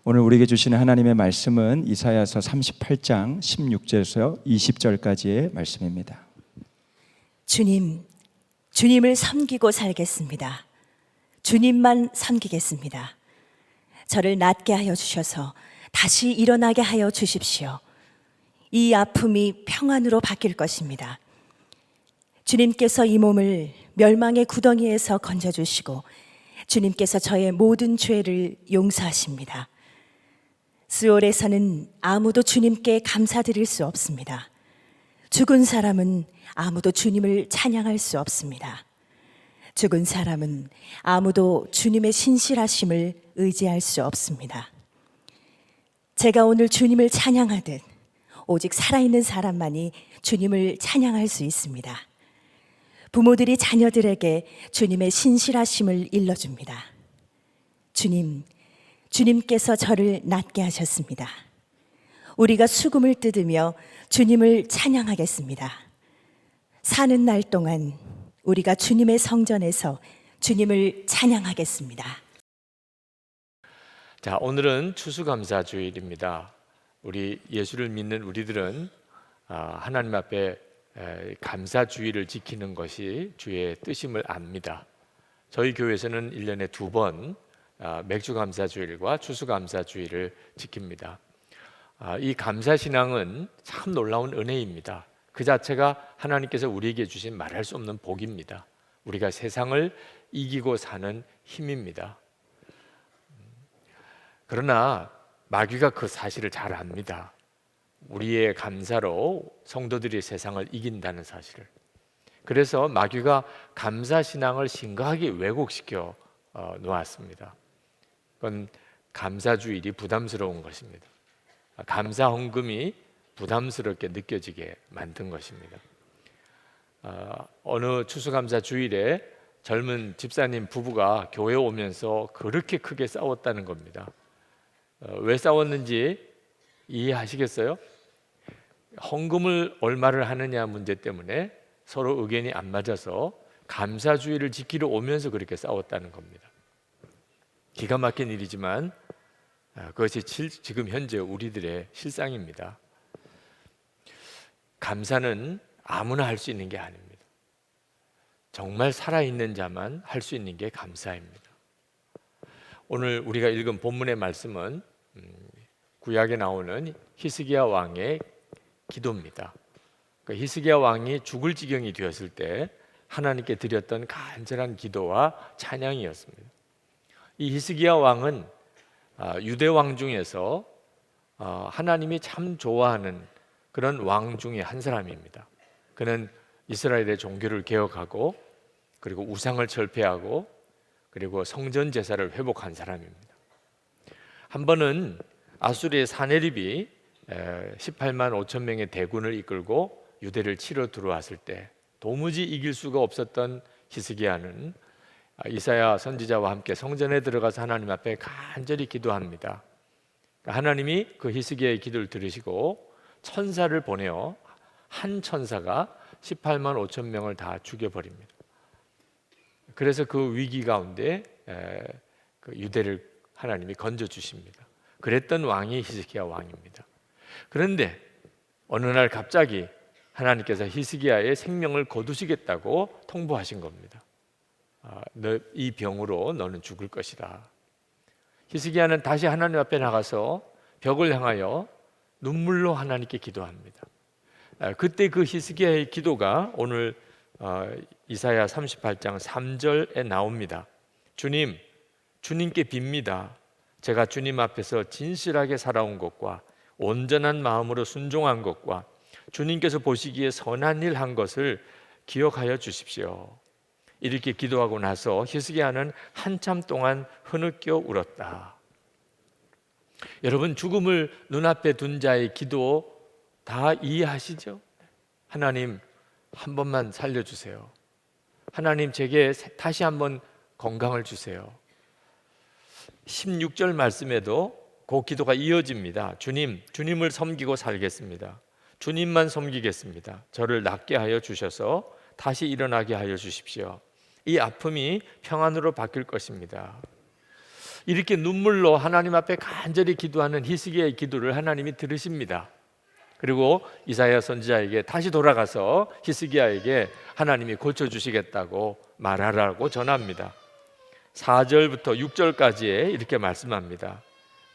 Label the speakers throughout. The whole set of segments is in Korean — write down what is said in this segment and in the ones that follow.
Speaker 1: 오늘 우리에게 주시는 하나님의 말씀은 이사야서 38장 16절에서 20절까지의 말씀입니다.
Speaker 2: 주님을 섬기고 살겠습니다. 주님만 섬기겠습니다. 저를 낫게 하여 주셔서 다시 일어나게 하여 주십시오. 이 아픔이 평안으로 바뀔 것입니다. 주님께서 이 몸을 멸망의 구덩이에서 건져주시고 주님께서 저의 모든 죄를 용서하십니다. 스올에서는 아무도 주님께 감사드릴 수 없습니다. 죽은 사람은 아무도 주님을 찬양할 수 없습니다. 죽은 사람은 아무도 주님의 신실하심을 의지할 수 없습니다. 제가 오늘 주님을 찬양하듯 오직 살아있는 사람만이 주님을 찬양할 수 있습니다. 부모들이 자녀들에게 주님의 신실하심을 일러줍니다. 주님께서 저를 낫게 하셨습니다. 우리가 수금을 뜯으며 주님을 찬양하겠습니다. 사는 날 동안 우리가 주님의 성전에서 주님을 찬양하겠습니다.
Speaker 3: 자, 오늘은 추수감사주일입니다. 우리 예수를 믿는 우리들은 하나님 앞에 감사주일을 지키는 것이 주의 뜻임을 압니다. 저희 교회에서는 1년에 2번 맥주감사주일과 추수감사주일을 지킵니다. 이 감사신앙은 참 놀라운 은혜입니다. 그 자체가 하나님께서 우리에게 주신 말할 수 없는 복입니다. 우리가 세상을 이기고 사는 힘입니다. 그러나 마귀가 그 사실을 잘 압니다. 우리의 감사로 성도들이 세상을 이긴다는 사실을. 그래서 마귀가 감사신앙을 심각하게 왜곡시켜 놓았습니다. 그건 감사주일이 부담스러운 것입니다. 감사헌금이 부담스럽게 느껴지게 만든 것입니다. 어느 추수감사주일에 젊은 집사님 부부가 교회 오면서 그렇게 크게 싸웠다는 겁니다. 왜 싸웠는지 이해하시겠어요? 헌금을 얼마를 하느냐 문제 때문에 서로 의견이 안 맞아서 감사주일을 지키러 오면서 그렇게 싸웠다는 겁니다. 기가 막힌 일이지만 그것이 지금 현재 우리들의 실상입니다. 감사는 아무나 할 수 있는 게 아닙니다. 정말 살아있는 자만 할 수 있는 게 감사입니다. 오늘 우리가 읽은 본문의 말씀은 구약에 나오는 히스기야 왕의 기도입니다. 히스기야 왕이 죽을 지경이 되었을 때 하나님께 드렸던 간절한 기도와 찬양이었습니다. 이 히스기야 왕은 유대 왕 중에서 하나님이 참 좋아하는 그런 왕 중에 한 사람입니다. 그는 이스라엘의 종교를 개혁하고 그리고 우상을 철폐하고 그리고 성전 제사를 회복한 사람입니다. 한 번은 아수르의 사네립이 18만 5천 명의 대군을 이끌고 유대를 치러 들어왔을 때 도무지 이길 수가 없었던 히스기야는 이사야 선지자와 함께 성전에 들어가서 하나님 앞에 간절히 기도합니다. 하나님이 그 히스기야의 기도를 들으시고 천사를 보내어 한 천사가 18만 5천 명을 다 죽여버립니다. 그래서 그 위기 가운데 그 유대를 하나님이 건져주십니다. 그랬던 왕이 히스기야 왕입니다. 그런데 어느 날 갑자기 하나님께서 히스기야의 생명을 거두시겠다고 통보하신 겁니다. 이 병으로 너는 죽을 것이다. 히스기야는 다시 하나님 앞에 나가서 벽을 향하여 눈물로 하나님께 기도합니다. 그때 그 히스기야의 기도가 오늘 이사야 38장 3절에 나옵니다. 주님께 빕니다. 제가 주님 앞에서 진실하게 살아온 것과 온전한 마음으로 순종한 것과 주님께서 보시기에 선한 일 한 것을 기억하여 주십시오. 이렇게 기도하고 나서 히스기야는 한참 동안 흐느껴 울었다. 여러분, 죽음을 눈앞에 둔 자의 기도 다 이해하시죠? 하나님, 한 번만 살려주세요. 하나님, 제게 다시 한번 건강을 주세요. 16절 말씀에도 그 기도가 이어집니다. 주님을 섬기고 살겠습니다. 주님만 섬기겠습니다. 저를 낫게 하여 주셔서 다시 일어나게 하여 주십시오. 이 아픔이 평안으로 바뀔 것입니다. 이렇게 눈물로 하나님 앞에 간절히 기도하는 히스기야의 기도를 하나님이 들으십니다. 그리고 이사야 선지자에게 다시 돌아가서 히스기야에게 하나님이 고쳐주시겠다고 말하라고 전합니다. 4절부터 6절까지에 이렇게 말씀합니다.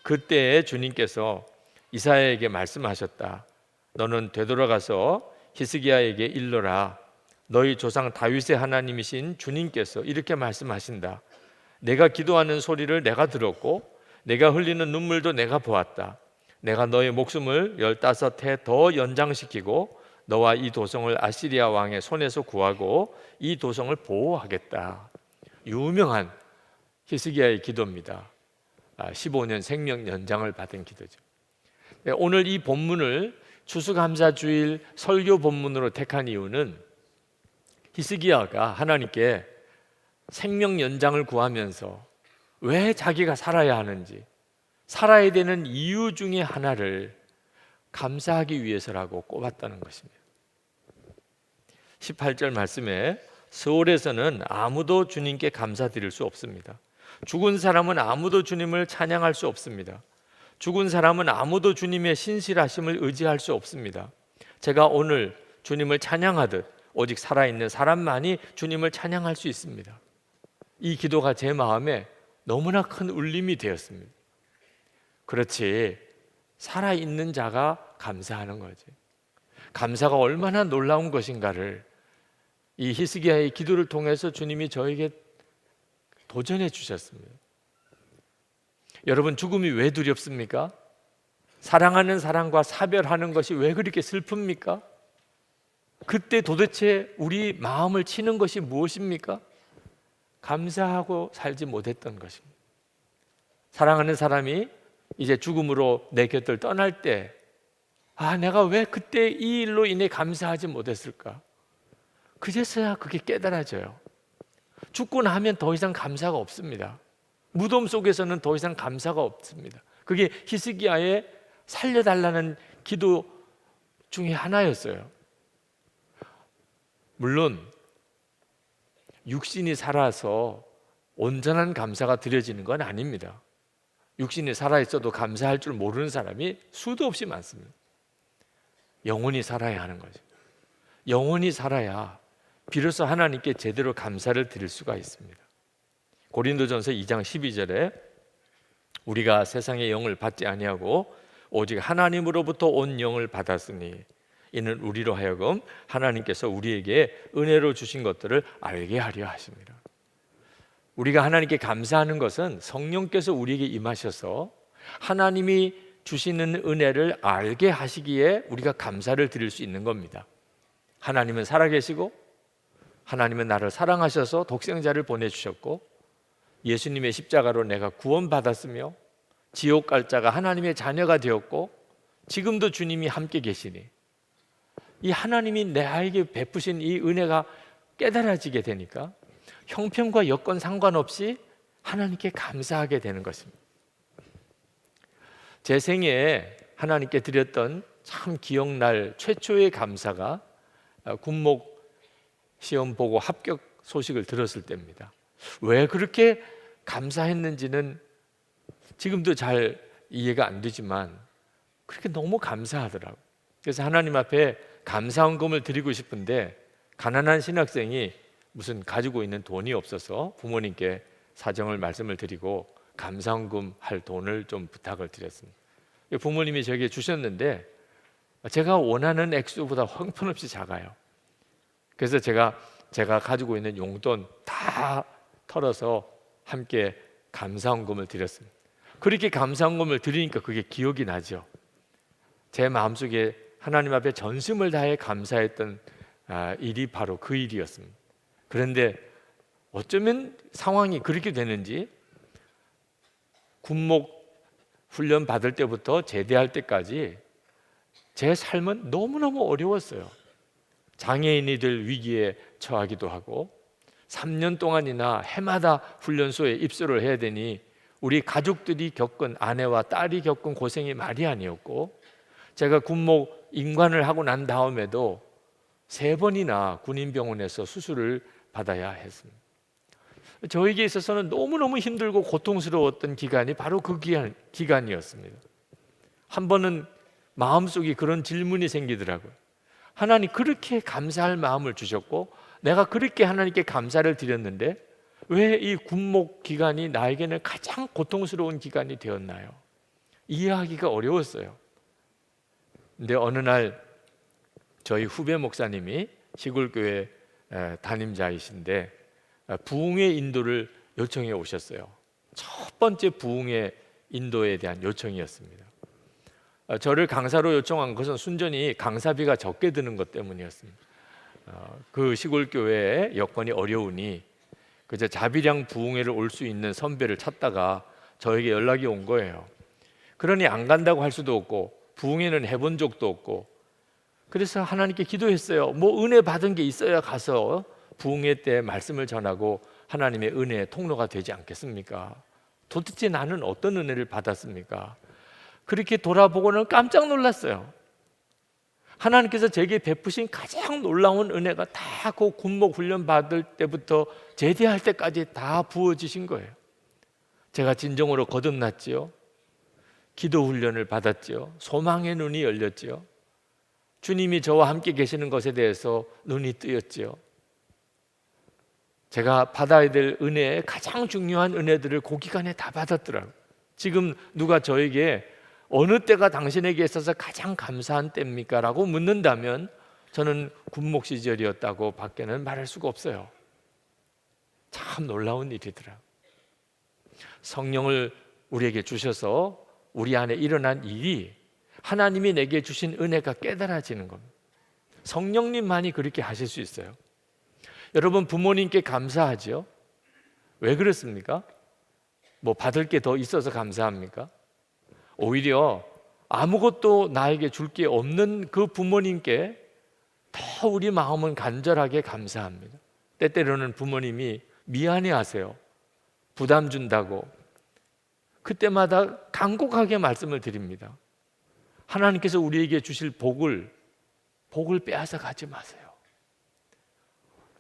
Speaker 3: 그때에 주님께서 이사야에게 말씀하셨다. 너는 되돌아가서 히스기야에게 일러라. 너희 조상 다윗의 하나님이신 주님께서 이렇게 말씀하신다. 내가 기도하는 소리를 내가 들었고 내가 흘리는 눈물도 내가 보았다. 내가 너의 목숨을 15해 더 연장시키고 너와 이 도성을 아시리아 왕의 손에서 구하고 이 도성을 보호하겠다. 유명한 히스기야의 기도입니다. 15년 생명 연장을 받은 기도죠. 오늘 이 본문을 추수감사주일 설교 본문으로 택한 이유는 히스기야가 하나님께 생명 연장을 구하면서 왜 자기가 살아야 하는지, 살아야 되는 이유 중에 하나를 감사하기 위해서라고 꼽았다는 것입니다. 18절 말씀에 서울에서는 아무도 주님께 감사드릴 수 없습니다. 죽은 사람은 아무도 주님을 찬양할 수 없습니다. 죽은 사람은 아무도 주님의 신실하심을 의지할 수 없습니다. 제가 오늘 주님을 찬양하듯 오직 살아있는 사람만이 주님을 찬양할 수 있습니다. 이 기도가 제 마음에 너무나 큰 울림이 되었습니다. 그렇지, 살아있는 자가 감사하는 거지. 감사가 얼마나 놀라운 것인가를 이 히스기야의 기도를 통해서 주님이 저에게 도전해 주셨습니다. 여러분, 죽음이 왜 두렵습니까? 사랑하는 사람과 사별하는 것이 왜 그렇게 슬픕니까? 그때 도대체 우리 마음을 치는 것이 무엇입니까? 감사하고 살지 못했던 것입니다. 사랑하는 사람이 이제 죽음으로 내 곁을 떠날 때, 내가 왜 그때 이 일로 인해 감사하지 못했을까? 그제서야 그게 깨달아져요. 죽고 나면 더 이상 감사가 없습니다. 무덤 속에서는 더 이상 감사가 없습니다. 그게 히스기야의 살려달라는 기도 중에 하나였어요. 물론 육신이 살아서 온전한 감사가 드려지는 건 아닙니다. 육신이 살아있어도 감사할 줄 모르는 사람이 수도 없이 많습니다. 영혼이 살아야 하는 거죠. 영혼이 살아야 비로소 하나님께 제대로 감사를 드릴 수가 있습니다. 고린도전서 2장 12절에 우리가 세상의 영을 받지 아니하고 오직 하나님으로부터 온 영을 받았으니 이는 우리로 하여금 하나님께서 우리에게 은혜로 주신 것들을 알게 하려 하십니다. 우리가 하나님께 감사하는 것은 성령께서 우리에게 임하셔서 하나님이 주시는 은혜를 알게 하시기에 우리가 감사를 드릴 수 있는 겁니다. 하나님은 살아계시고 하나님은 나를 사랑하셔서 독생자를 보내주셨고 예수님의 십자가로 내가 구원받았으며 지옥 갈 자가 하나님의 자녀가 되었고 지금도 주님이 함께 계시니 이 하나님이 나에게 베푸신 이 은혜가 깨달아지게 되니까 형편과 여건 상관없이 하나님께 감사하게 되는 것입니다. 제 생애에 하나님께 드렸던 참 기억날 최초의 감사가 군목 시험 보고 합격 소식을 들었을 때입니다. 왜 그렇게 감사했는지는 지금도 잘 이해가 안 되지만 그렇게 너무 감사하더라고요. 그래서 하나님 앞에 감사헌금을 드리고 싶은데 가난한 신학생이 무슨 가지고 있는 돈이 없어서 부모님께 사정을 말씀을 드리고 감사헌금 할 돈을 좀 부탁을 드렸습니다. 부모님이 저에게 주셨는데 제가 원하는 액수보다 형편없이 작아요. 그래서 제가 가지고 있는 용돈 다 털어서 함께 감사헌금을 드렸습니다. 그렇게 감사헌금을 드리니까 그게 기억이 나죠. 제 마음속에 하나님 앞에 전심을 다해 감사했던 일이 바로 그 일이었습니다. 그런데 어쩌면 상황이 그렇게 되는지 군목 훈련 받을 때부터 제대할 때까지 제 삶은 너무너무 어려웠어요. 장애인이 될 위기에 처하기도 하고 3년 동안이나 해마다 훈련소에 입소를 해야 되니 우리 가족들이 겪은, 아내와 딸이 겪은 고생이 말이 아니었고 제가 군목 임관을 하고 난 다음에도 3번이나 군인병원에서 수술을 받아야 했습니다. 저에게 있어서는 너무너무 힘들고 고통스러웠던 기간이 바로 그 기간이었습니다. 한 번은 마음속에 그런 질문이 생기더라고요. 하나님, 그렇게 감사할 마음을 주셨고 내가 그렇게 하나님께 감사를 드렸는데 왜 이 군목 기간이 나에게는 가장 고통스러운 기간이 되었나요? 이해하기가 어려웠어요. 근데 어느 날 저희 후배 목사님이 시골교회 담임자이신데 부흥의 인도를 요청해 오셨어요. 첫 번째 부흥의 인도에 대한 요청이었습니다. 저를 강사로 요청한 것은 순전히 강사비가 적게 드는 것 때문이었습니다. 그 시골교회의 여건이 어려우니 그저 자비량 부흥회를 올 수 있는 선배를 찾다가 저에게 연락이 온 거예요. 그러니 안 간다고 할 수도 없고 부흥회는 해본 적도 없고, 그래서 하나님께 기도했어요. 뭐 은혜 받은 게 있어야 가서 부흥회 때 말씀을 전하고 하나님의 은혜의 통로가 되지 않겠습니까? 도대체 나는 어떤 은혜를 받았습니까? 그렇게 돌아보고는 깜짝 놀랐어요. 하나님께서 제게 베푸신 가장 놀라운 은혜가 다 그 군목 훈련 받을 때부터 제대할 때까지 다 부어지신 거예요. 제가 진정으로 거듭났지요. 기도 훈련을 받았지요. 소망의 눈이 열렸지요. 주님이 저와 함께 계시는 것에 대해서 눈이 뜨였지요. 제가 받아야 될 은혜의 가장 중요한 은혜들을 그 기간에 다 받았더라고요. 지금 누가 저에게 어느 때가 당신에게 있어서 가장 감사한 때입니까? 라고 묻는다면 저는 군목 시절이었다고 밖에는 말할 수가 없어요. 참 놀라운 일이더라. 성령을 우리에게 주셔서 우리 안에 일어난 일이 하나님이 내게 주신 은혜가 깨달아지는 겁니다. 성령님만이 그렇게 하실 수 있어요. 여러분, 부모님께 감사하죠? 왜 그렇습니까? 뭐 받을 게 더 있어서 감사합니까? 오히려 아무것도 나에게 줄 게 없는 그 부모님께 더 우리 마음은 간절하게 감사합니다. 때때로는 부모님이 미안해하세요. 부담 준다고. 그때마다 간곡하게 말씀을 드립니다. 하나님께서 우리에게 주실 복을 빼앗아 가지 마세요.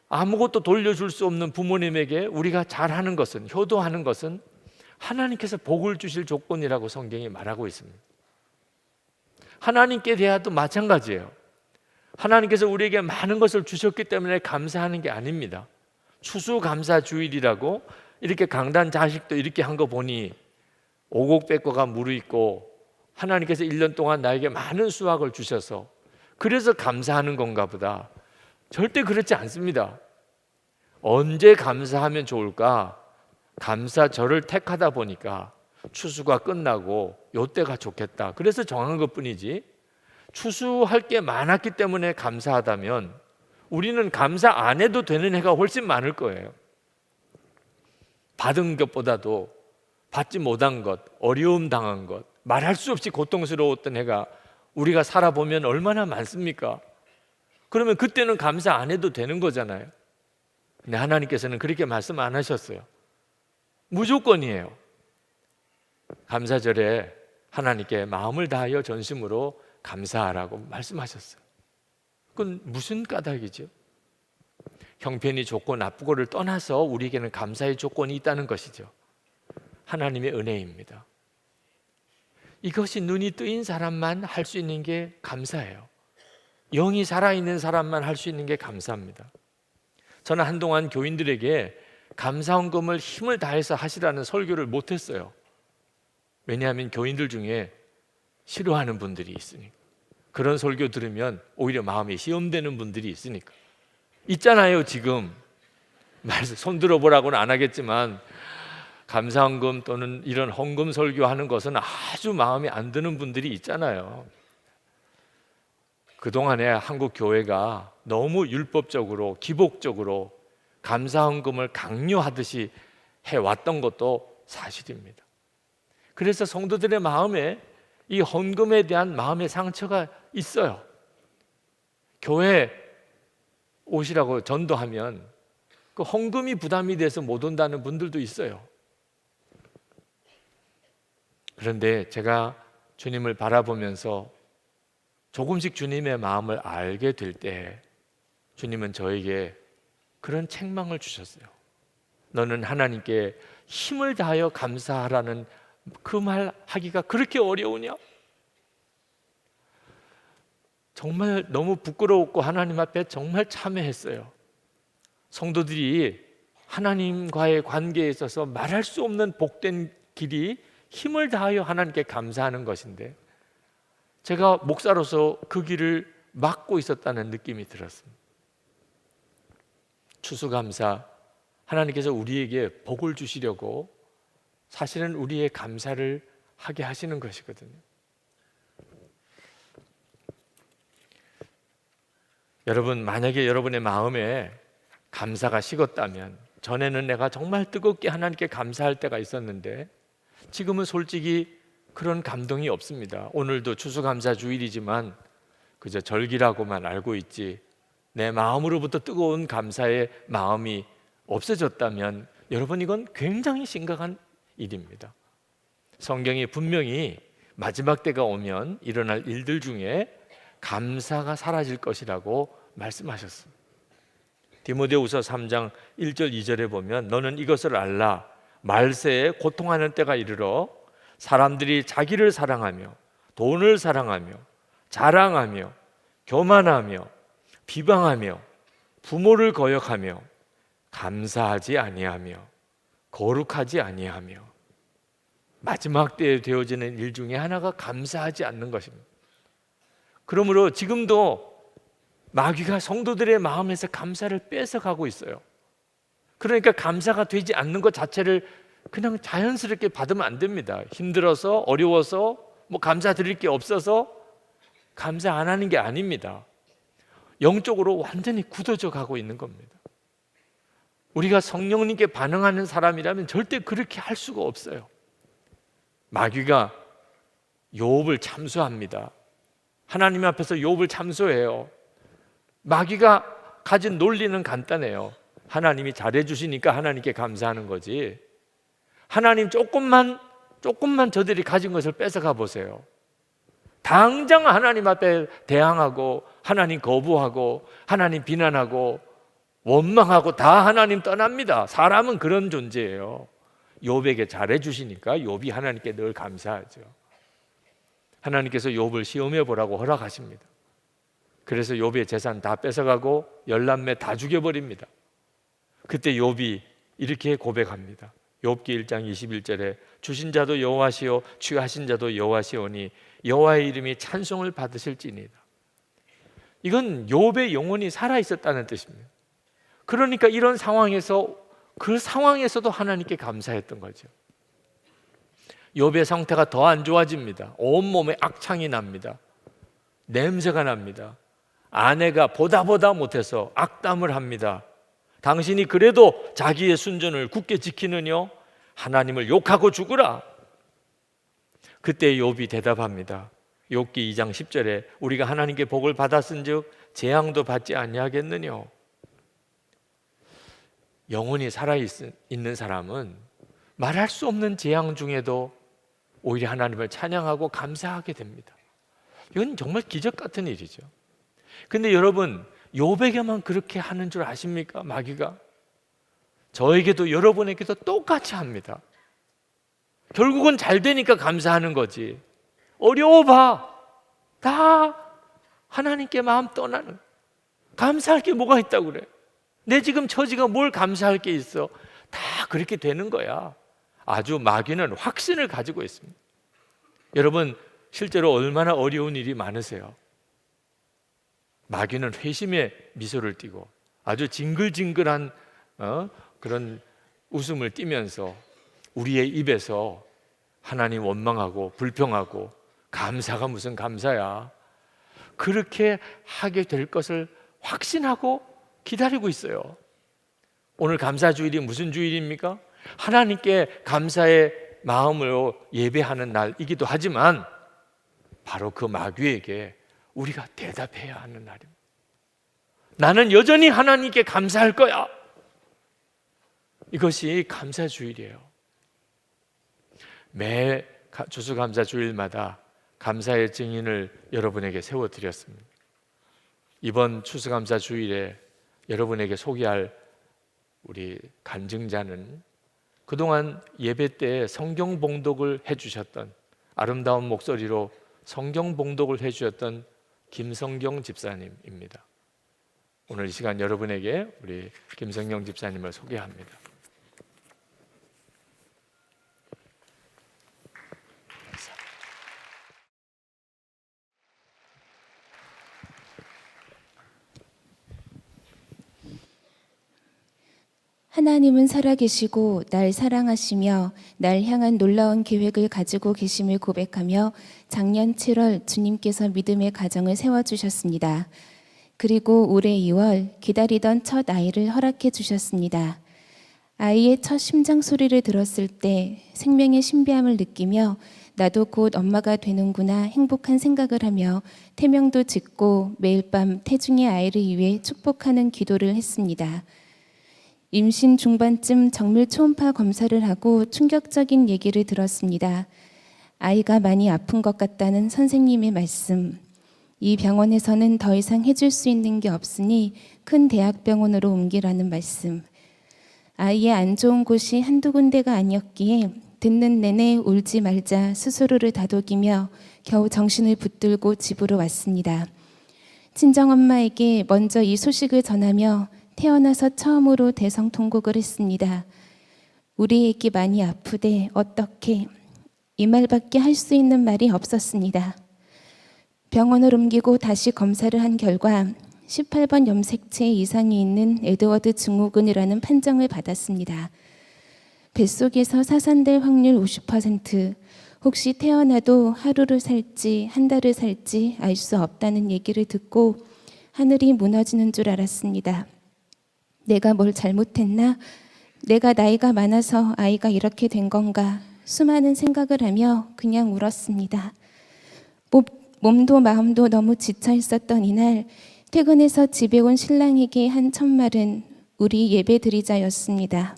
Speaker 3: 아무것도 돌려줄 수 없는 부모님에게 우리가 잘하는 것은, 효도하는 것은 하나님께서 복을 주실 조건이라고 성경이 말하고 있습니다. 하나님께 대하여도 마찬가지예요. 하나님께서 우리에게 많은 것을 주셨기 때문에 감사하는 게 아닙니다. 추수감사주일이라고 이렇게 강단 자식도 이렇게 한 거 보니 오곡백과가 무르익고 하나님께서 1년 동안 나에게 많은 수확을 주셔서 그래서 감사하는 건가 보다. 절대 그렇지 않습니다. 언제 감사하면 좋을까? 감사절을 택하다 보니까 추수가 끝나고 요때가 좋겠다. 그래서 정한 것뿐이지, 추수할 게 많았기 때문에 감사하다면 우리는 감사 안 해도 되는 해가 훨씬 많을 거예요. 받은 것보다도 받지 못한 것, 어려움 당한 것, 말할 수 없이 고통스러웠던 해가 우리가 살아보면 얼마나 많습니까? 그러면 그때는 감사 안 해도 되는 거잖아요. 근데 하나님께서는 그렇게 말씀 안 하셨어요. 무조건이에요. 감사절에 하나님께 마음을 다하여 전심으로 감사하라고 말씀하셨어요. 그건 무슨 까닭이죠? 형편이 좋고 나쁘고를 떠나서 우리에게는 감사의 조건이 있다는 것이죠. 하나님의 은혜입니다. 이것이 눈이 뜨인 사람만 할 수 있는 게 감사해요. 영이 살아있는 사람만 할 수 있는 게 감사합니다. 저는 한동안 교인들에게 감사헌금을 힘을 다해서 하시라는 설교를 못했어요. 왜냐하면 교인들 중에 싫어하는 분들이 있으니까. 그런 설교 들으면 오히려 마음이 시험되는 분들이 있으니까. 있잖아요. 지금 손 들어보라고는 안 하겠지만 감사헌금 또는 이런 헌금 설교하는 것은 아주 마음에 안 드는 분들이 있잖아요. 그동안에 한국 교회가 너무 율법적으로 기복적으로 감사헌금을 강요하듯이 해왔던 것도 사실입니다. 그래서 성도들의 마음에 이 헌금에 대한 마음의 상처가 있어요. 교회 오시라고 전도하면 그 헌금이 부담이 돼서 못 온다는 분들도 있어요. 그런데 제가 주님을 바라보면서 조금씩 주님의 마음을 알게 될 때 주님은 저에게 그런 책망을 주셨어요. 너는 하나님께 힘을 다하여 감사하라는 그 말 하기가 그렇게 어려우냐? 정말 너무 부끄러웠고 하나님 앞에 정말 참회했어요. 성도들이 하나님과의 관계에 있어서 말할 수 없는 복된 길이 힘을 다하여 하나님께 감사하는 것인데, 제가 목사로서 그 길을 막고 있었다는 느낌이 들었습니다. 추수감사, 하나님께서 우리에게 복을 주시려고 사실은 우리의 감사를 하게 하시는 것이거든요. 여러분, 만약에 여러분의 마음에 감사가 식었다면, 전에는 내가 정말 뜨겁게 하나님께 감사할 때가 있었는데 지금은 솔직히 그런 감동이 없습니다. 오늘도 추수감사 주일이지만 그저 절기라고만 알고 있지 내 마음으로부터 뜨거운 감사의 마음이 없어졌다면 여러분, 이건 굉장히 심각한 일입니다. 성경이 분명히 마지막 때가 오면 일어날 일들 중에 감사가 사라질 것이라고 말씀하셨습니다. 디모데후서 3장 1절 2절에 보면 너는 이것을 알라. 말세에 고통하는 때가 이르러 사람들이 자기를 사랑하며 돈을 사랑하며 자랑하며 교만하며 비방하며 부모를 거역하며 감사하지 아니하며 거룩하지 아니하며, 마지막 때에 되어지는 일 중에 하나가 감사하지 않는 것입니다. 그러므로 지금도 마귀가 성도들의 마음에서 감사를 뺏어가고 있어요. 그러니까 감사가 되지 않는 것 자체를 그냥 자연스럽게 받으면 안 됩니다. 힘들어서, 어려워서, 감사드릴 게 없어서 감사 안 하는 게 아닙니다. 영적으로 완전히 굳어져 가고 있는 겁니다. 우리가 성령님께 반응하는 사람이라면 절대 그렇게 할 수가 없어요. 마귀가 욥을 참소합니다. 하나님 앞에서 욥을 참소해요. 마귀가 가진 논리는 간단해요. 하나님이 잘해주시니까 하나님께 감사하는 거지, 하나님 조금만 저들이 가진 것을 뺏어가 보세요. 당장 하나님 앞에 대항하고 하나님 거부하고 하나님 비난하고 원망하고 다 하나님 떠납니다. 사람은 그런 존재예요. 욥에게 잘해주시니까 욥이 하나님께 늘 감사하죠. 하나님께서 욥을 시험해 보라고 허락하십니다. 그래서 욥의 재산 다 뺏어가고 열남매 다 죽여버립니다. 그때 욥이 이렇게 고백합니다. 욥기 1장 21절에 주신 자도 여호와시요 취하신 자도 여호와시오니 여호와의 이름이 찬송을 받으실지니이다. 이건 욥의 영혼이 살아있었다는 뜻입니다. 그러니까 이런 상황에서, 그 상황에서도 하나님께 감사했던 거죠. 욥의 상태가 더 안 좋아집니다. 온몸에 악창이 납니다. 냄새가 납니다. 아내가 보다 못해서 악담을 합니다. 당신이 그래도 자기의 순전을 굳게 지키느뇨? 하나님을 욕하고 죽으라. 그때 욥이 대답합니다. 욥기 2장 10절에 우리가 하나님께 복을 받았은즉 재앙도 받지 아니하겠느뇨? 영혼이 살아있는 사람은 말할 수 없는 재앙 중에도 오히려 하나님을 찬양하고 감사하게 됩니다. 이건 정말 기적 같은 일이죠. 근데 여러분, 욥에게만 그렇게 하는 줄 아십니까? 마귀가 저에게도 여러분에게도 똑같이 합니다. 결국은 잘 되니까 감사하는 거지, 어려워봐 다 하나님께 마음 떠나는, 감사할 게 뭐가 있다고 그래? 내 지금 처지가 뭘 감사할 게 있어? 다 그렇게 되는 거야. 아주 마귀는 확신을 가지고 있습니다. 여러분, 실제로 얼마나 어려운 일이 많으세요? 마귀는 회심의 미소를 띠고 아주 징글징글한 그런 웃음을 띠면서 우리의 입에서 하나님 원망하고 불평하고 감사가 무슨 감사야, 그렇게 하게 될 것을 확신하고 기다리고 있어요. 오늘 감사주일이 무슨 주일입니까? 하나님께 감사의 마음으로 예배하는 날이기도 하지만 바로 그 마귀에게 우리가 대답해야 하는 날입니다. 나는 여전히 하나님께 감사할 거야. 이것이 감사주일이에요. 매 추수감사주일마다 감사의 증인을 여러분에게 세워드렸습니다. 이번 추수감사주일에 여러분에게 소개할 우리 간증자는 그동안 예배 때 성경 봉독을 해주셨던, 아름다운 목소리로 성경 봉독을 해주셨던 김성경 집사님입니다. 오늘 이 시간 여러분에게 우리 김성경 집사님을 소개합니다.
Speaker 4: 하나님은 살아계시고 날 사랑하시며 날 향한 놀라운 계획을 가지고 계심을 고백하며 작년 7월 주님께서 믿음의 가정을 세워주셨습니다. 그리고 올해 2월 기다리던 첫 아이를 허락해 주셨습니다. 아이의 첫 심장 소리를 들었을 때 생명의 신비함을 느끼며 나도 곧 엄마가 되는구나 행복한 생각을 하며 태명도 짓고 매일 밤 태중의 아이를 위해 축복하는 기도를 했습니다. 임신 중반쯤 정밀 초음파 검사를 하고 충격적인 얘기를 들었습니다. 아이가 많이 아픈 것 같다는 선생님의 말씀. 이 병원에서는 더 이상 해줄 수 있는 게 없으니 큰 대학병원으로 옮기라는 말씀. 아이의 안 좋은 곳이 한두 군데가 아니었기에 듣는 내내 울지 말자 스스로를 다독이며 겨우 정신을 붙들고 집으로 왔습니다. 친정엄마에게 먼저 이 소식을 전하며 태어나서 처음으로 대성통곡을 했습니다. 우리 애기 많이 아프대 어떻게? 이 말밖에 할 수 있는 말이 없었습니다. 병원을 옮기고 다시 검사를 한 결과 18번 염색체 이상이 있는 에드워드 증후군이라는 판정을 받았습니다. 뱃속에서 사산될 확률 50%, 혹시 태어나도 하루를 살지 한 달을 살지 알 수 없다는 얘기를 듣고 하늘이 무너지는 줄 알았습니다. 내가 뭘 잘못했나? 내가 나이가 많아서 아이가 이렇게 된 건가? 수많은 생각을 하며 그냥 울었습니다. 몸도 마음도 너무 지쳐 있었던 이날 퇴근해서 집에 온 신랑에게 한 첫말은 우리 예배드리자였습니다.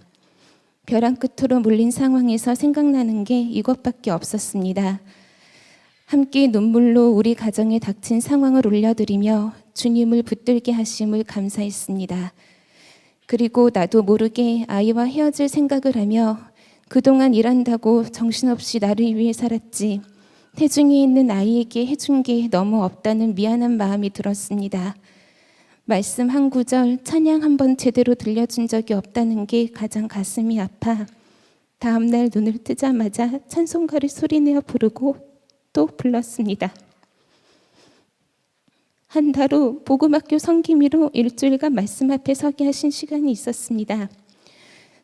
Speaker 4: 벼랑 끝으로 몰린 상황에서 생각나는 게 이것밖에 없었습니다. 함께 눈물로 우리 가정에 닥친 상황을 올려드리며 주님을 붙들게 하심을 감사했습니다. 그리고 나도 모르게 아이와 헤어질 생각을 하며 그동안 일한다고 정신없이 나를 위해 살았지 태중에 있는 아이에게 해준 게 너무 없다는 미안한 마음이 들었습니다. 말씀 한 구절, 찬양 한 번 제대로 들려준 적이 없다는 게 가장 가슴이 아파 다음날 눈을 뜨자마자 찬송가를 소리내어 부르고 또 불렀습니다. 한 달 후 복음학교 성김이로 일주일간 말씀 앞에 서게 하신 시간이 있었습니다.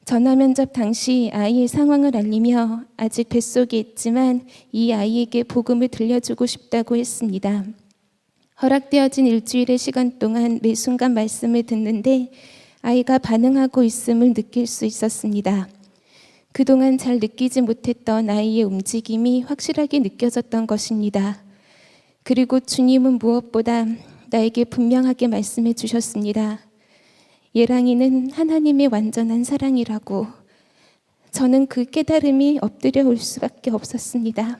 Speaker 4: 전화 면접 당시 아이의 상황을 알리며 아직 뱃속에 있지만 이 아이에게 복음을 들려주고 싶다고 했습니다. 허락되어진 일주일의 시간 동안 매 순간 말씀을 듣는데 아이가 반응하고 있음을 느낄 수 있었습니다. 그동안 잘 느끼지 못했던 아이의 움직임이 확실하게 느껴졌던 것입니다. 그리고 주님은 무엇보다 나에게 분명하게 말씀해 주셨습니다. 예랑이는 하나님의 완전한 사랑이라고. 저는 그 깨달음이 엎드려 올 수밖에 없었습니다.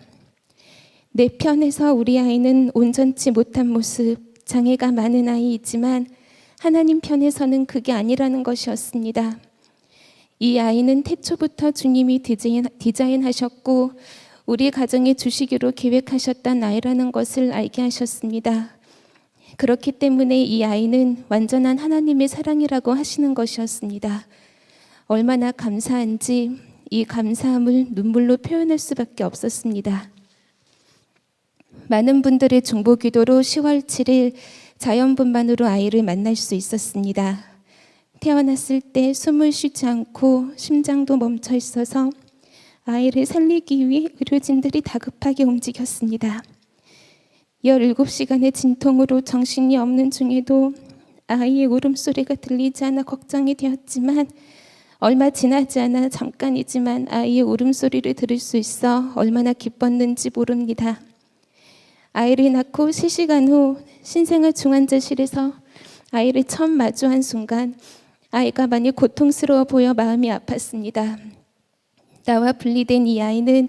Speaker 4: 내 편에서 우리 아이는 온전치 못한 모습, 장애가 많은 아이이지만 하나님 편에서는 그게 아니라는 것이었습니다. 이 아이는 태초부터 주님이 디자인하셨고 우리 가정에 주시기로 계획하셨던 아이라는 것을 알게 하셨습니다. 그렇기 때문에 이 아이는 완전한 하나님의 사랑이라고 하시는 것이었습니다. 얼마나 감사한지 이 감사함을 눈물로 표현할 수밖에 없었습니다. 많은 분들의 중보 기도로 10월 7일 자연분만으로 아이를 만날 수 있었습니다. 태어났을 때 숨을 쉬지 않고 심장도 멈춰 있어서 아이를 살리기 위해 의료진들이 다급하게 움직였습니다. 17시간의 진통으로 정신이 없는 중에도 아이의 울음소리가 들리지 않아 걱정이 되었지만 얼마 지나지 않아 잠깐이지만 아이의 울음소리를 들을 수 있어 얼마나 기뻤는지 모릅니다. 아이를 낳고 3시간 후 신생아 중환자실에서 아이를 처음 마주한 순간 아이가 많이 고통스러워 보여 마음이 아팠습니다. 나와 분리된 이 아이는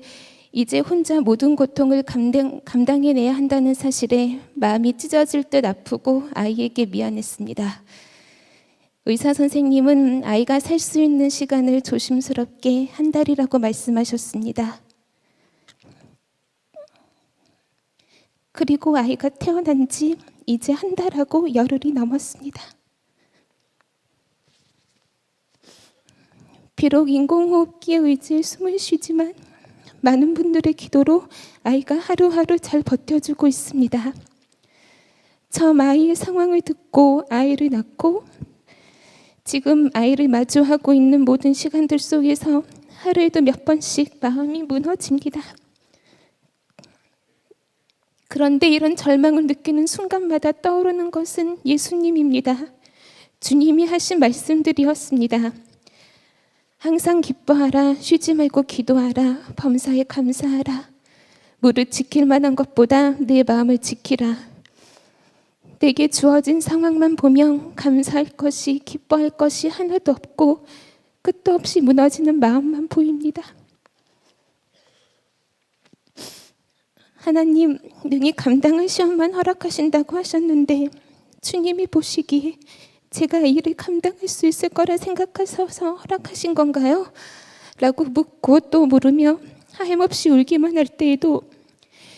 Speaker 4: 이제 혼자 모든 고통을 감당해내야 한다는 사실에 마음이 찢어질 듯 아프고 아이에게 미안했습니다. 의사 선생님은 아이가 살 수 있는 시간을 조심스럽게 한 달이라고 말씀하셨습니다. 그리고 아이가 태어난 지 이제 한 달하고 열흘이 넘었습니다. 비록 인공호흡기에 의지해 숨을 쉬지만 많은 분들의 기도로 아이가 하루하루 잘 버텨주고 있습니다. 처음 아이의 상황을 듣고 아이를 낳고 지금 아이를 마주하고 있는 모든 시간들 속에서 하루에도 몇 번씩 마음이 무너집니다. 그런데 이런 절망을 느끼는 순간마다 떠오르는 것은 예수님입니다. 주님이 하신 말씀들이었습니다. 항상 기뻐하라, 쉬지 말고 기도하라, 범사에 감사하라. 무릇 지킬 만한 것보다 내 마음을 지키라. 내게 주어진 상황만 보면 감사할 것이, 기뻐할 것이 하나도 없고 끝도 없이 무너지는 마음만 보입니다. 하나님, 능히 감당할 시험만 허락하신다고 하셨는데 주님이 보시기에 제가 이 일을 감당할 수 있을 거라 생각하셔서 허락하신 건가요? 라고 묻고 또 물으며 하염없이 울기만 할 때에도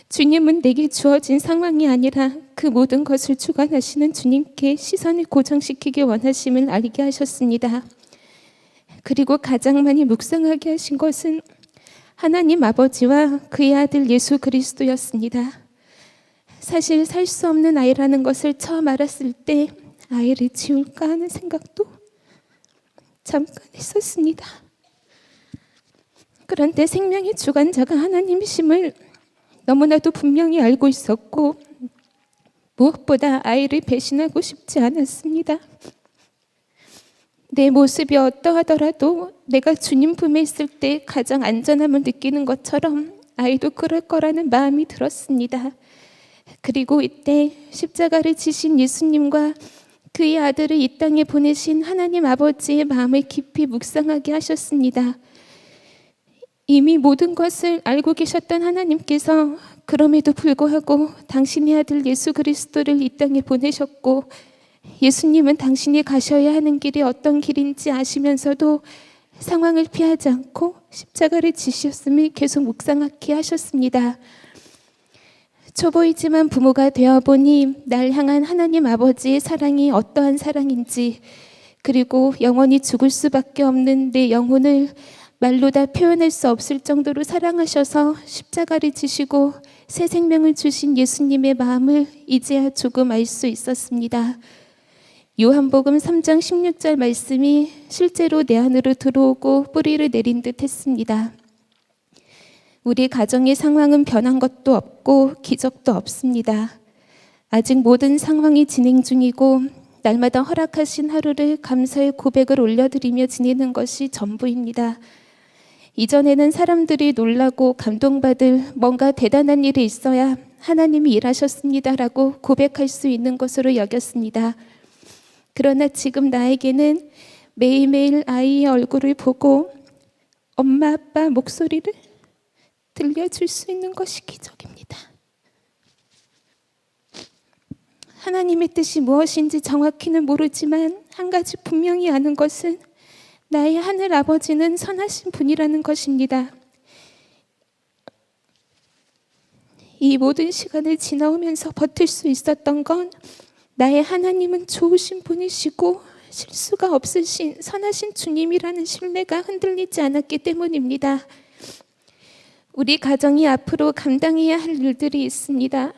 Speaker 4: 주님은 내게 주어진 상황이 아니라 그 모든 것을 주관하시는 주님께 시선을 고정시키기 원하심을 알게 하셨습니다. 그리고 가장 많이 묵상하게 하신 것은 하나님 아버지와 그의 아들 예수 그리스도였습니다. 사실 살 수 없는 아이라는 것을 처음 알았을 때 아이를 지울까 하는 생각도 잠깐 했었습니다. 그런데 생명의 주관자가 하나님이심을 너무나도 분명히 알고 있었고 무엇보다 아이를 배신하고 싶지 않았습니다. 내 모습이 어떠하더라도 내가 주님 품에 있을 때 가장 안전함을 느끼는 것처럼 아이도 그럴 거라는 마음이 들었습니다. 그리고 이때 십자가를 지신 예수님과 그의 아들을 이 땅에 보내신 하나님 아버지의 마음을 깊이 묵상하게 하셨습니다. 이미 모든 것을 알고 계셨던 하나님께서 그럼에도 불구하고 당신의 아들 예수 그리스도를 이 땅에 보내셨고 예수님은 당신이 가셔야 하는 길이 어떤 길인지 아시면서도 상황을 피하지 않고 십자가를 지셨음을 계속 묵상하게 하셨습니다. 초보이지만 부모가 되어보니 날 향한 하나님 아버지의 사랑이 어떠한 사랑인지 그리고 영원히 죽을 수밖에 없는 내 영혼을 말로 다 표현할 수 없을 정도로 사랑하셔서 십자가를 지시고 새 생명을 주신 예수님의 마음을 이제야 조금 알 수 있었습니다. 요한복음 3장 16절 말씀이 실제로 내 안으로 들어오고 뿌리를 내린 듯 했습니다. 우리 가정의 상황은 변한 것도 없고 기적도 없습니다. 아직 모든 상황이 진행 중이고 날마다 허락하신 하루를 감사의 고백을 올려드리며 지내는 것이 전부입니다. 이전에는 사람들이 놀라고 감동받을 뭔가 대단한 일이 있어야 하나님이 일하셨습니다라고 고백할 수 있는 것으로 여겼습니다. 그러나 지금 나에게는 매일매일 아이의 얼굴을 보고 엄마 아빠 목소리를 들려줄 수 있는 것이 기적입니다. 하나님의 뜻이 무엇인지 정확히는 모르지만 한 가지 분명히 아는 것은 나의 하늘 아버지는 선하신 분이라는 것입니다. 이 모든 시간을 지나오면서 버틸 수 있었던 건 나의 하나님은 좋으신 분이시고 실수가 없으신 선하신 주님이라는 신뢰가 흔들리지 않았기 때문입니다. 우리 가정이 앞으로 감당해야 할 일들이 있습니다.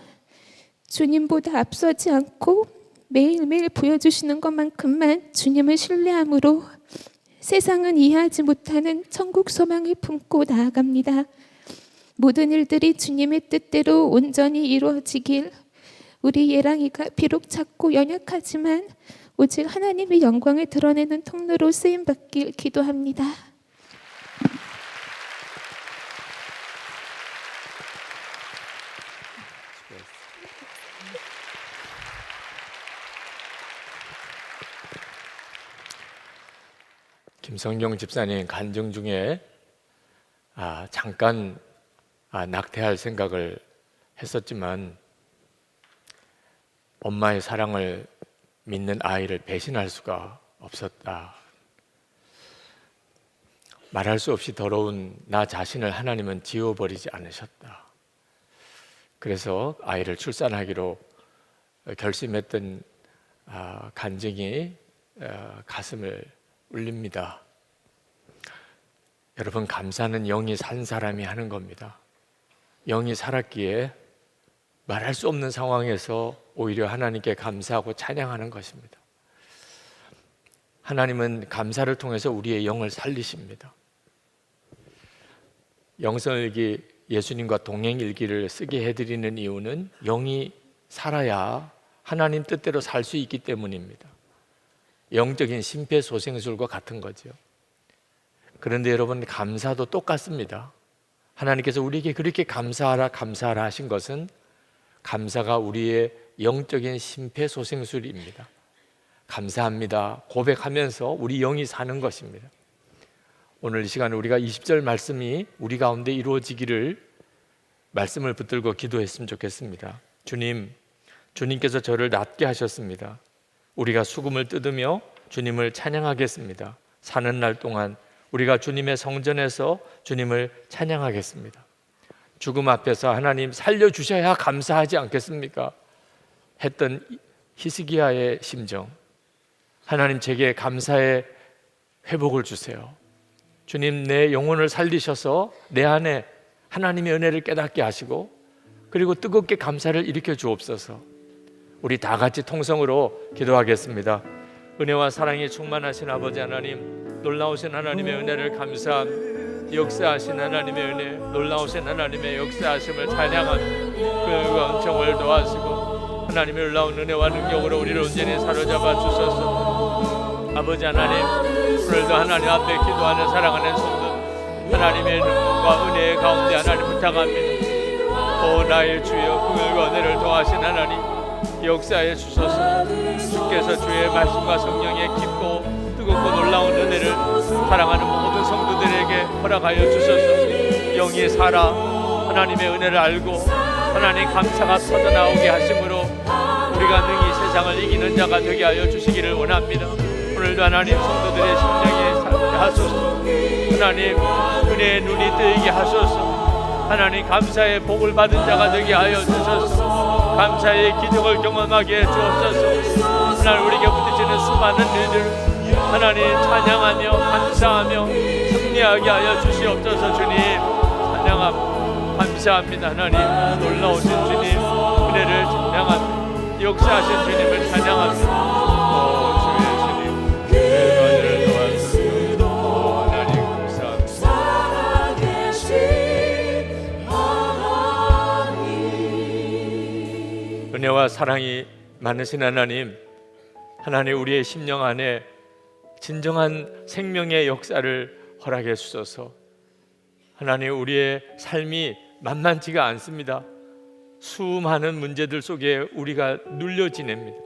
Speaker 4: 주님보다 앞서지 않고 매일매일 보여주시는 것만큼만 주님을 신뢰함으로 세상은 이해하지 못하는 천국 소망을 품고 나아갑니다. 모든 일들이 주님의 뜻대로 온전히 이루어지길 우리 예랑이가 비록 작고 연약하지만 오직 하나님의 영광을 드러내는 통로로 쓰임받길 기도합니다.
Speaker 3: 김성경 집사님 간증 중에 잠깐 낙태할 생각을 했었지만 엄마의 사랑을 믿는 아이를 배신할 수가 없었다. 말할 수 없이 더러운 나 자신을 하나님은 지워버리지 않으셨다. 그래서 아이를 출산하기로 결심했던 간증이 가슴을 울립니다. 여러분, 감사는 영이 산 사람이 하는 겁니다. 영이 살았기에 말할 수 없는 상황에서 오히려 하나님께 감사하고 찬양하는 것입니다. 하나님은 감사를 통해서 우리의 영을 살리십니다. 영성일기, 예수님과 동행일기를 쓰게 해드리는 이유는 영이 살아야 하나님 뜻대로 살 수 있기 때문입니다. 영적인 심폐소생술과 같은 거죠. 그런데 여러분, 감사도 똑같습니다. 하나님께서 우리에게 그렇게 감사하라 하신 것은 감사가 우리의 영적인 심폐소생술입니다. 감사합니다 고백하면서 우리 영이 사는 것입니다. 오늘 이 시간에 우리가 20절 말씀이 우리 가운데 이루어지기를 말씀을 붙들고 기도했으면 좋겠습니다. 주님께서 저를 낫게 하셨습니다. 우리가 수금을 뜯으며 주님을 찬양하겠습니다. 사는 날 동안 우리가 주님의 성전에서 주님을 찬양하겠습니다. 죽음 앞에서 하나님 살려주셔야 감사하지 않겠습니까? 했던 히스기야의 심정, 하나님 제게 감사의 회복을 주세요. 주님, 내 영혼을 살리셔서 내 안에 하나님의 은혜를 깨닫게 하시고 그리고 뜨겁게 감사를 일으켜 주옵소서. 우리 다 같이 통성으로 기도하겠습니다. 은혜와 사랑이 충만하신 아버지 하나님, 놀라우신 하나님의 은혜를 감사함, 역사하신 하나님의 은혜, 놀라우신 하나님의 역사하심을 찬양한 그 은총을 도와주시고 하나님의 놀라운 은혜와 능력으로 우리를 온전히 사로잡아 주소서. 아버지 하나님, 오늘도 하나님 앞에 기도하는 사랑하는 성도 하나님의 능력과 은혜의 가운데 하나님 부탁합니다. 오 나의 주여, 긍휼과 은혜를 더하신 하나님 역사해 주소서. 주께서 주의 말씀과 성령의 깊고 뜨겁고 놀라운 은혜를 사랑하는 모든 성도들에게 허락하여 주소서. 영이 살아 하나님의 은혜를 알고 하나님 감사가 터져나오게 하심으로 우리가 능히 세상을 이기는 자가 되게 하여 주시기를 원합니다. 오늘도 하나님 성도들의 심령에 살게 하소서. 하나님 은혜의 눈이 뜨이게 하소서. 하나님 감사의 복을 받은 자가 되게 하여 주소서. 감사의 기적을 경험하게 해 주옵소서. 하나님 우리에게 부딪히는 수많은 일들 하나님 찬양하며 감사하며 승리하게 하여 주시옵소서. 주님 찬양합니다. 감사합니다. 하나님 놀라우신 주님 은혜를 찬양합니다. 역사하신 주님을 찬양합니다. 은혜와 사랑이 많으신 하나님, 하나님 우리의 심령 안에 진정한 생명의 역사를 허락해 주소서. 하나님 우리의 삶이 만만치가 않습니다. 수많은 문제들 속에 우리가 눌려 지냅니다.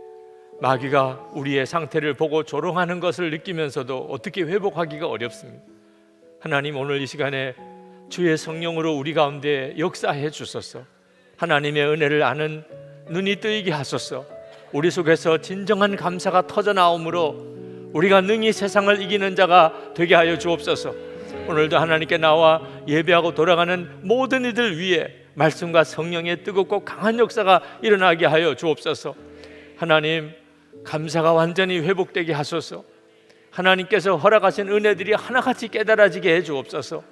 Speaker 3: 마귀가 우리의 상태를 보고 조롱하는 것을 느끼면서도 어떻게 회복하기가 어렵습니다. 하나님 오늘 이 시간에 주의 성령으로 우리 가운데 역사해 주소서. 하나님의 은혜를 아는 눈이 뜨이게 하소서. 우리 속에서 진정한 감사가 터져나오므로 우리가 능히 세상을 이기는 자가 되게 하여 주옵소서. 오늘도 하나님께 나와 예배하고 돌아가는 모든 이들 위에 말씀과 성령의 뜨겁고 강한 역사가 일어나게 하여 주옵소서. 하나님 감사가 완전히 회복되게 하소서. 하나님께서 허락하신 은혜들이 하나같이 깨달아지게 해 주옵소서.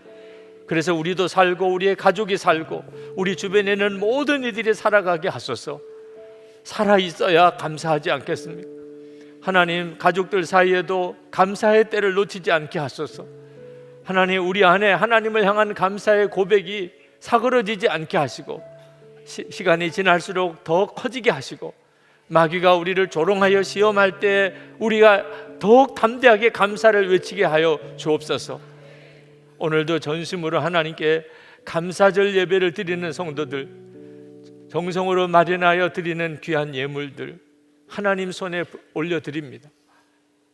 Speaker 3: 그래서 우리도 살고 우리의 가족이 살고 우리 주변에 있는 모든 이들이 살아가게 하소서. 살아있어야 감사하지 않겠습니까? 하나님 가족들 사이에도 감사의 때를 놓치지 않게 하소서. 하나님 우리 안에 하나님을 향한 감사의 고백이 사그러지지 않게 하시고 시간이 지날수록 더 커지게 하시고 마귀가 우리를 조롱하여 시험할 때 우리가 더욱 담대하게 감사를 외치게 하여 주옵소서. 오늘도 전심으로 하나님께 감사절 예배를 드리는 성도들, 정성으로 마련하여 드리는 귀한 예물들 하나님 손에 올려드립니다.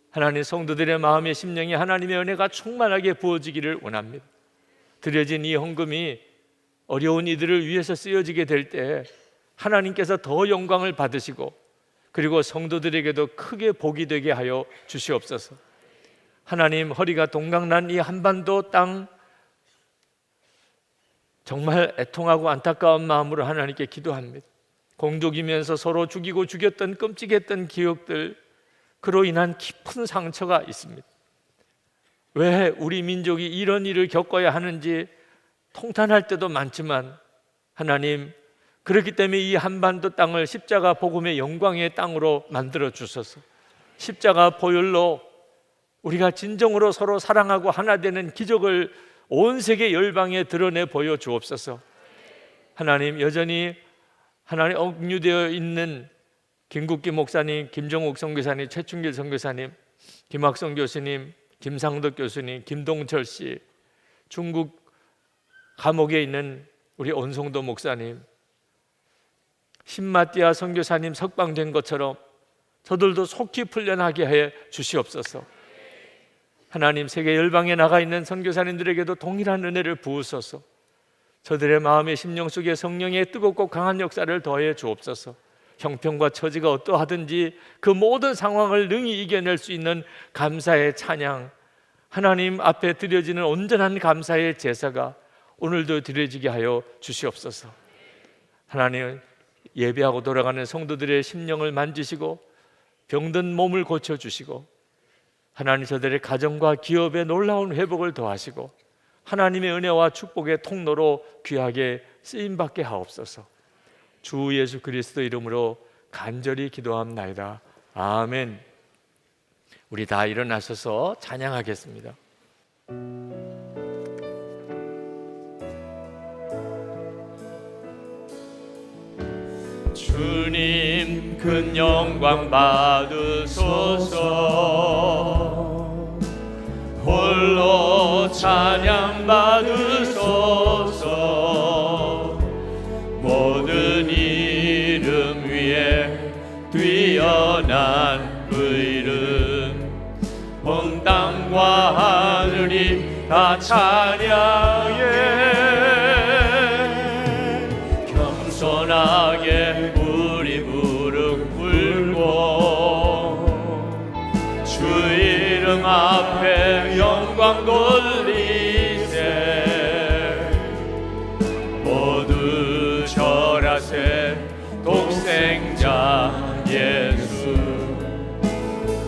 Speaker 3: 하나님 성도들의 마음의 심령이 하나님의 은혜가 충만하게 부어지기를 원합니다. 드려진 이 헌금이 어려운 이들을 위해서 쓰여지게 될 때 하나님께서 더 영광을 받으시고 그리고 성도들에게도 크게 복이 되게 하여 주시옵소서. 하나님, 허리가 동강난 이 한반도 땅 정말 애통하고 안타까운 마음으로 하나님께 기도합니다. 공족이면서 서로 죽이고 죽였던 끔찍했던 기억들, 그로 인한 깊은 상처가 있습니다. 왜 우리 민족이 이런 일을 겪어야 하는지 통탄할 때도 많지만 하나님, 그렇기 때문에 이 한반도 땅을 십자가 복음의 영광의 땅으로 만들어 주소서. 십자가 보혈로 우리가 진정으로 서로 사랑하고 하나 되는 기적을 온 세계 열방에 드러내 보여 주옵소서. 하나님, 여전히 하나님 억류되어 있는 김국기 목사님, 김정욱 선교사님, 최충길 선교사님, 김학성 교수님, 김상덕 교수님, 김동철 씨, 중국 감옥에 있는 우리 온송도 목사님, 신마띠아 선교사님 석방된 것처럼 저들도 속히 풀려나게 해 주시옵소서. 하나님, 세계 열방에 나가 있는 선교사님들에게도 동일한 은혜를 부으소서. 저들의 마음의 심령 속에 성령의 뜨겁고 강한 역사를 더해 주옵소서. 형편과 처지가 어떠하든지 그 모든 상황을 능히 이겨낼 수 있는 감사의 찬양, 하나님 앞에 드려지는 온전한 감사의 제사가 오늘도 드려지게 하여 주시옵소서. 하나님, 예배하고 돌아가는 성도들의 심령을 만지시고 병든 몸을 고쳐주시고 하나님, 저들의 가정과 기업에 놀라운 회복을 더하시고 하나님의 은혜와 축복의 통로로 귀하게 쓰임받게 하옵소서. 주 예수 그리스도 이름으로 간절히 기도합나이다. 아멘. 우리 다 일어나셔서 찬양하겠습니다. 주님, 큰 영광 받으소서. 홀로 찬양 받으소서. 모든 이름 위에 뛰어난 그 이름, 온 땅과 하늘이 다 찬양해. 겸손하게 우리 무릎 꿇고 주 이름 앞에 영광 돌리세. 모두 절하세. 독생자 예수,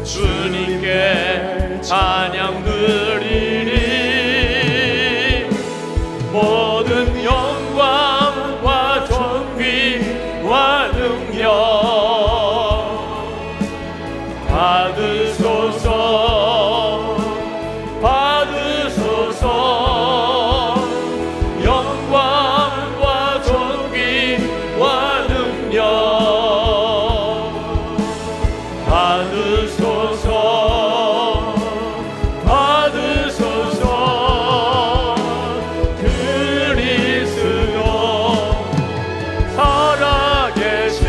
Speaker 3: 주님께 찬양 드리리. 모든 영광과 존귀와 능력 받으소서. 받으소서. 영광과 존귀와 능력 받으소서. 받으소서. 그리스도 살아계신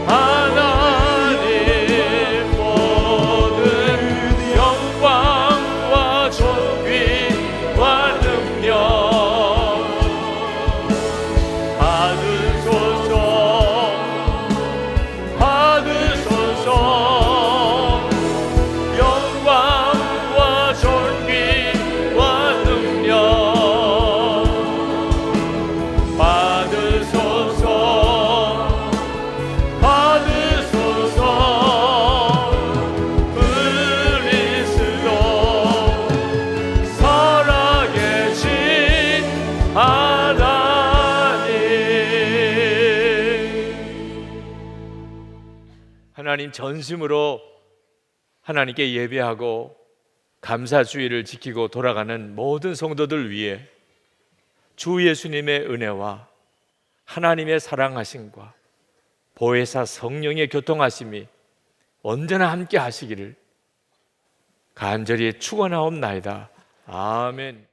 Speaker 3: 하나님, 모든 영광과 존귀와 능력 받으소서. 받으소서. 영광과 존귀와 능력 받으소서. 받으소서. 그리스도 살아계신 하나님. 하나님, 전심으로 하나님께 예배하고 감사주의를 지키고 돌아가는 모든 성도들 위해 주 예수님의 은혜와 하나님의 사랑하심과 보혜사 성령의 교통하심이 언제나 함께 하시기를 간절히 축원하옵나이다. 아멘.